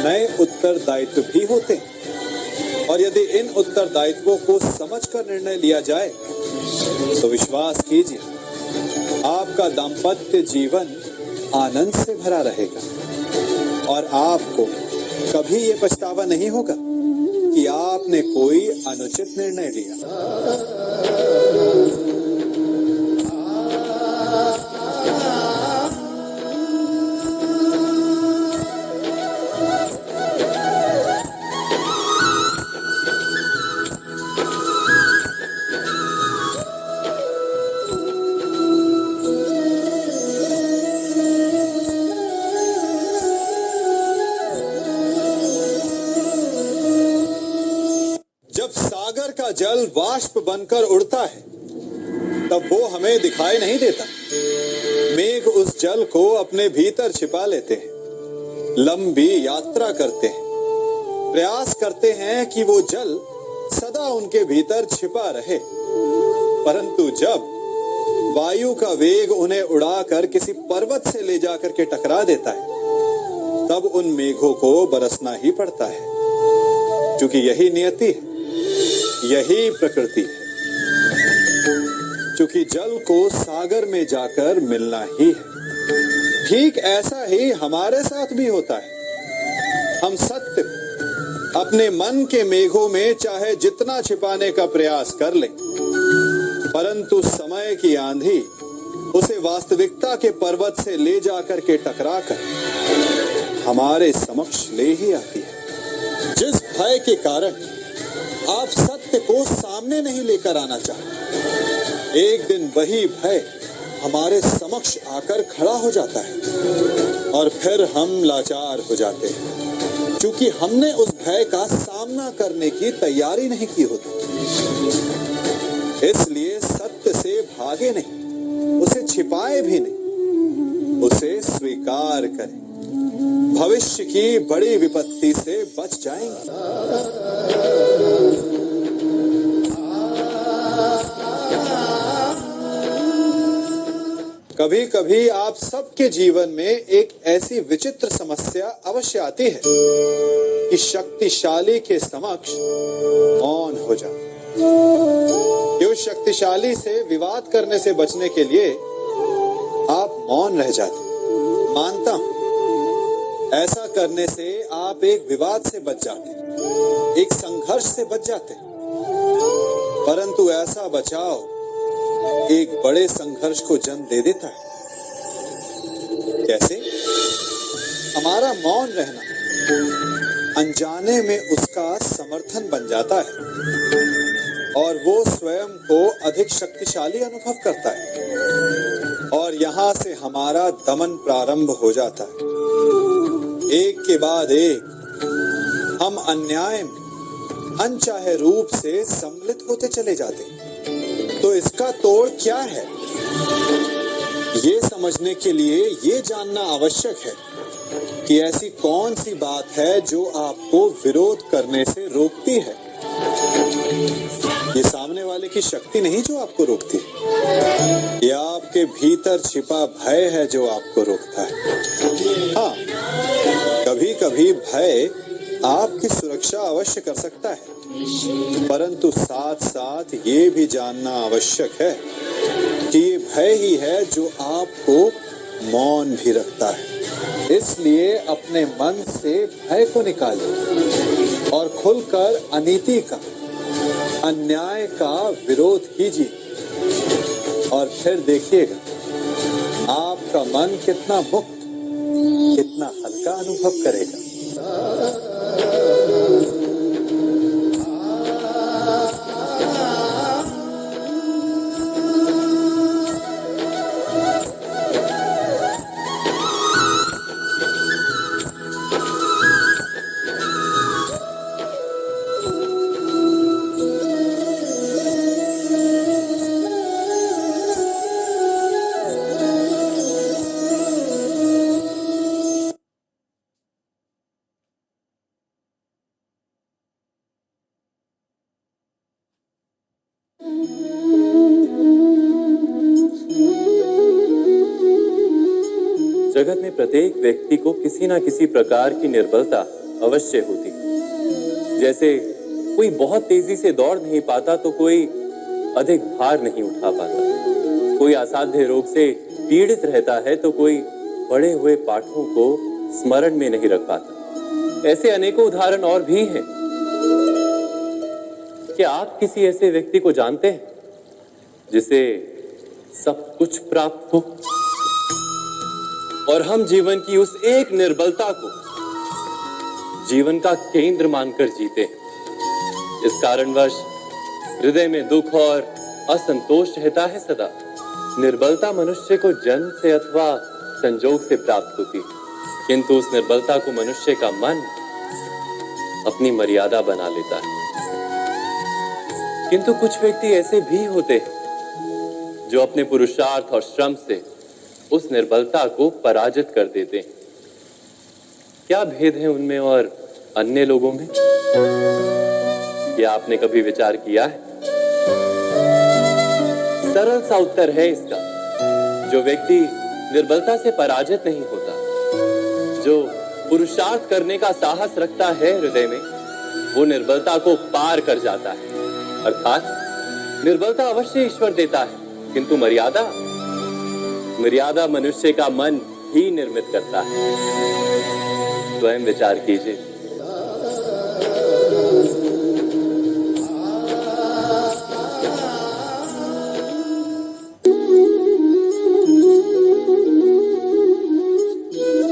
[SPEAKER 3] नए उत्तरदायित्व भी होते हैं। और यदि इन उत्तरदायित्वों को समझकर निर्णय लिया जाए तो विश्वास कीजिए, आपका दाम्पत्य जीवन आनंद से भरा रहेगा और आपको कभी ये पछतावा नहीं होगा कि आपने कोई अनुचित निर्णय लिया। जब सागर का जल वाष्प बनकर उड़ता है तब वो हमें दिखाई नहीं देता। मेघ उस जल को अपने भीतर छिपा लेते हैं, लंबी यात्रा करते हैं, प्रयास करते हैं कि वो जल सदा उनके भीतर छिपा रहे। परंतु जब वायु का वेग उन्हें उड़ाकर किसी पर्वत से ले जाकर के टकरा देता है तब उन मेघों को बरसना ही पड़ता है, क्योंकि यही नियति है, यही प्रकृति है। क्योंकि जल को सागर में जाकर मिलना ही है। ठीक ऐसा ही हमारे साथ भी होता है। हम सत्य अपने मन के मेघों में चाहे जितना छिपाने का प्रयास कर लें, परंतु समय की आंधी उसे वास्तविकता के पर्वत से ले जाकर के टकराकर हमारे समक्ष ले ही आती है। जिस भय के कारण आप सत्य को सामने नहीं लेकर आना चाहते, एक दिन वही भय हमारे समक्ष आकर खड़ा हो जाता है और फिर हम लाचार हो जाते हैं, क्योंकि हमने उस भय का सामना करने की तैयारी नहीं की होती। इसलिए सत्य से भागे नहीं, उसे छिपाए भी नहीं, उसे स्वीकार करें। भविष्य की बड़ी विपत्ति से बच जाएंगे। कभी कभी आप सबके जीवन में एक ऐसी विचित्र समस्या अवश्य आती है कि शक्तिशाली के समक्ष मौन हो जाओ। कि उस शक्तिशाली से विवाद करने से बचने के लिए आप मौन रह जाते। मानता हूं, ऐसा करने से आप एक विवाद से बच जाते, एक संघर्ष से बच जाते, परंतु ऐसा बचाव एक बड़े संघर्ष को जन्म दे देता है। कैसे? हमारा मौन रहना अनजाने में उसका समर्थन बन जाता है और वो स्वयं को अधिक शक्तिशाली अनुभव करता है और यहां से हमारा दमन प्रारंभ हो जाता है। एक के बाद एक हम अन्याय में अनचाहे रूप से सम्मिलित होते चले जाते हैं। तो इसका तोड़ क्या है? ये समझने के लिए ये जानना आवश्यक है कि ऐसी कौन सी बात है जो आपको विरोध करने से रोकती है। ये सामने वाले की शक्ति नहीं जो आपको रोकती है, ये आपके भीतर छिपा भय है जो आपको रोकता है। हाँ, कभी कभी भय आपकी सुरक्षा अवश्य कर सकता है, परंतु साथ साथ ये भी जानना आवश्यक है कि ये भय ही है जो आपको मौन भी रखता है। इसलिए अपने मन से भय को निकालिए और खुलकर अनीति का, अन्याय का विरोध कीजिए और फिर देखिएगा आपका आपका मन कितना मुक्त, कितना हल्का अनुभव करेगा।
[SPEAKER 1] जगत में प्रत्येक व्यक्ति को किसी ना किसी प्रकार की निर्बलता अवश्य होती है। जैसे कोई बहुत तेजी से दौड़ नहीं पाता तो कोई अधिक भार नहीं उठा पाता, कोई असाध्य रोग से पीड़ित रहता है तो कोई पढ़े हुए पाठों को स्मरण में नहीं रख पाता। ऐसे अनेकों उदाहरण और भी हैं। क्या आप किसी ऐसे व्यक्ति को जानते हैं जिसे सब कुछ प्राप्त हो और हम जीवन की उस एक निर्बलता को जीवन का केंद्र मानकर जीते हैं? इस कारणवश हृदय में दुख और असंतोष रहता है सदा। निर्बलता मनुष्य को जन्म से अथवा संजोग से प्राप्त होती है, किंतु उस निर्बलता को मनुष्य का मन अपनी मर्यादा बना लेता है। किंतु कुछ व्यक्ति ऐसे भी होते हैं जो अपने पुरुषार्थ और श्रम से उस निर्बलता को पराजित कर देते हैं। क्या भेद है उनमें और अन्य लोगों में? क्या आपने कभी विचार किया है? सरल सा उत्तर है इसका। जो व्यक्ति निर्बलता से पराजित नहीं होता, जो पुरुषार्थ करने का साहस रखता है हृदय में, वो निर्बलता को पार कर जाता है। अर्थात निर्बलता अवश्य ईश्वर देता है, किंतु मर्यादा मनुष्य का मन ही निर्मित करता है। स्वयं विचार कीजिए।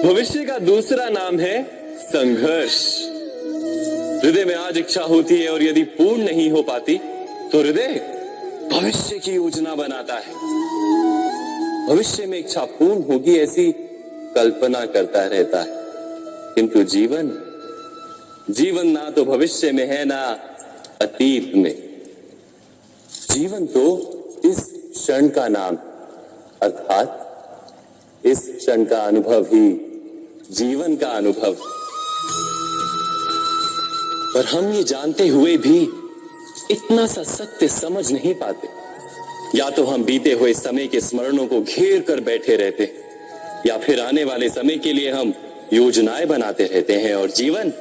[SPEAKER 1] भविष्य का दूसरा नाम है संघर्ष। हृदय में आज इच्छा होती है और यदि पूर्ण नहीं हो पाती तो हृदय भविष्य की योजना बनाता है। भविष्य में इच्छा पूर्ण होगी ऐसी कल्पना करता रहता है, किंतु जीवन ना तो भविष्य में है ना अतीत में। जीवन तो इस क्षण का नाम, अर्थात इस क्षण का अनुभव ही जीवन का अनुभव। पर हम ये जानते हुए भी इतना सा सत्य समझ नहीं पाते। या तो हम बीते हुए समय के स्मरणों को घेर कर बैठे रहते, या फिर आने वाले समय के लिए हम योजनाएं बनाते रहते हैं और जीवन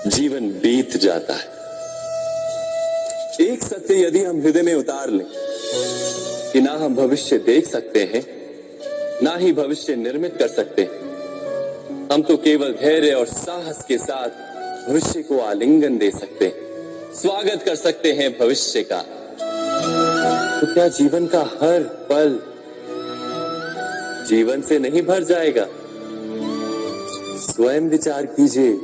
[SPEAKER 1] जीवन बीत जाता है। एक सत्य यदि हम हृदय में उतार लें कि ना हम भविष्य देख सकते हैं, ना ही भविष्य निर्मित कर सकते हैं, हम तो केवल धैर्य और साहस के साथ भविष्य को आलिंगन दे सकते हैं, स्वागत कर सकते हैं भविष्य का। तो क्या जीवन का हर पल जीवन से नहीं भर जाएगा? स्वयं विचार कीजिए।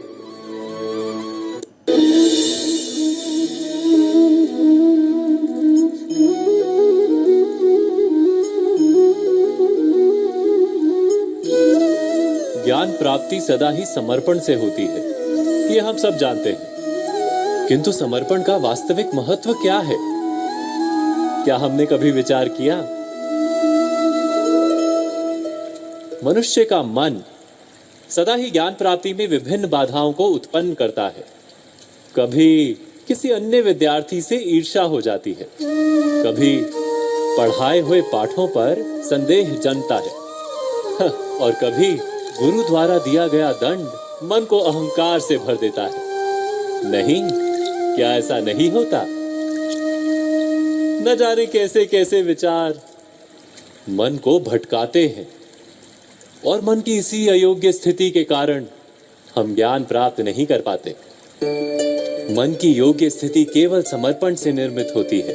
[SPEAKER 2] ज्ञान प्राप्ति सदा ही समर्पण से होती है, ये हम सब जानते हैं। किंतु समर्पण का वास्तविक महत्व क्या है? क्या हमने कभी विचार किया? मनुष्य का मन सदा ही ज्ञान प्राप्ति में विभिन्न बाधाओं को उत्पन्न करता है। कभी किसी अन्य विद्यार्थी से ईर्ष्या हो जाती है, कभी पढ़ाए हुए पाठों पर संदेह जन्मता है, और कभी गुरु द्वारा दिया गया दंड मन को अहंकार से भर देता है। नहीं, क्या ऐसा नहीं होता? न जाने कैसे कैसे विचार मन को भटकाते हैं, और मन की इसी अयोग्य स्थिति के कारण हम ज्ञान प्राप्त नहीं कर पाते। मन की योग्य स्थिति केवल समर्पण से निर्मित होती है,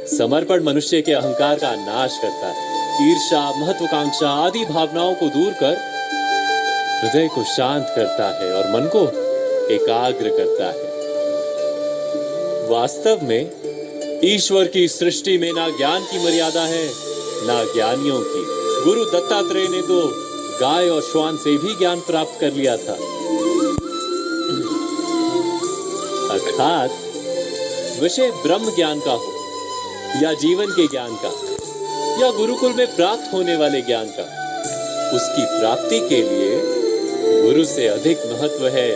[SPEAKER 2] समर्पण मनुष्य के अहंकार का नाश करता है, ईर्ष्या, महत्वाकांक्षा आदि भावनाओं को दूर कर हृदय को शांत करता है और मन को एकाग्र करता है। वास्तव में ईश्वर की सृष्टि में ना ज्ञान की मर्यादा है ना ज्ञानियों की। गुरु दत्तात्रेय ने तो गाय और श्वान से भी ज्ञान प्राप्त कर लिया था। अर्थात विषय ब्रह्म ज्ञान का हो या जीवन के ज्ञान का या गुरुकुल में प्राप्त होने वाले ज्ञान का, उसकी प्राप्ति के लिए गुरु से अधिक महत्व है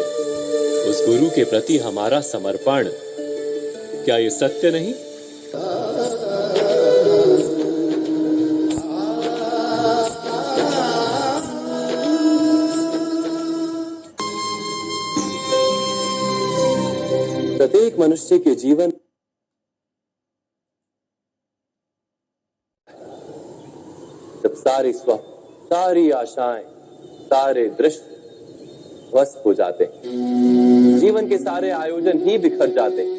[SPEAKER 2] उस गुरु के प्रति हमारा समर्पण। क्या ये सत्य नहीं?
[SPEAKER 1] प्रत्येक मनुष्य के जीवन जब सारी स्वप्न, सारी आशाएं, सारे दृश्य ध्वस्त हो जाते हैं, जीवन के सारे आयोजन ही बिखर जाते हैं,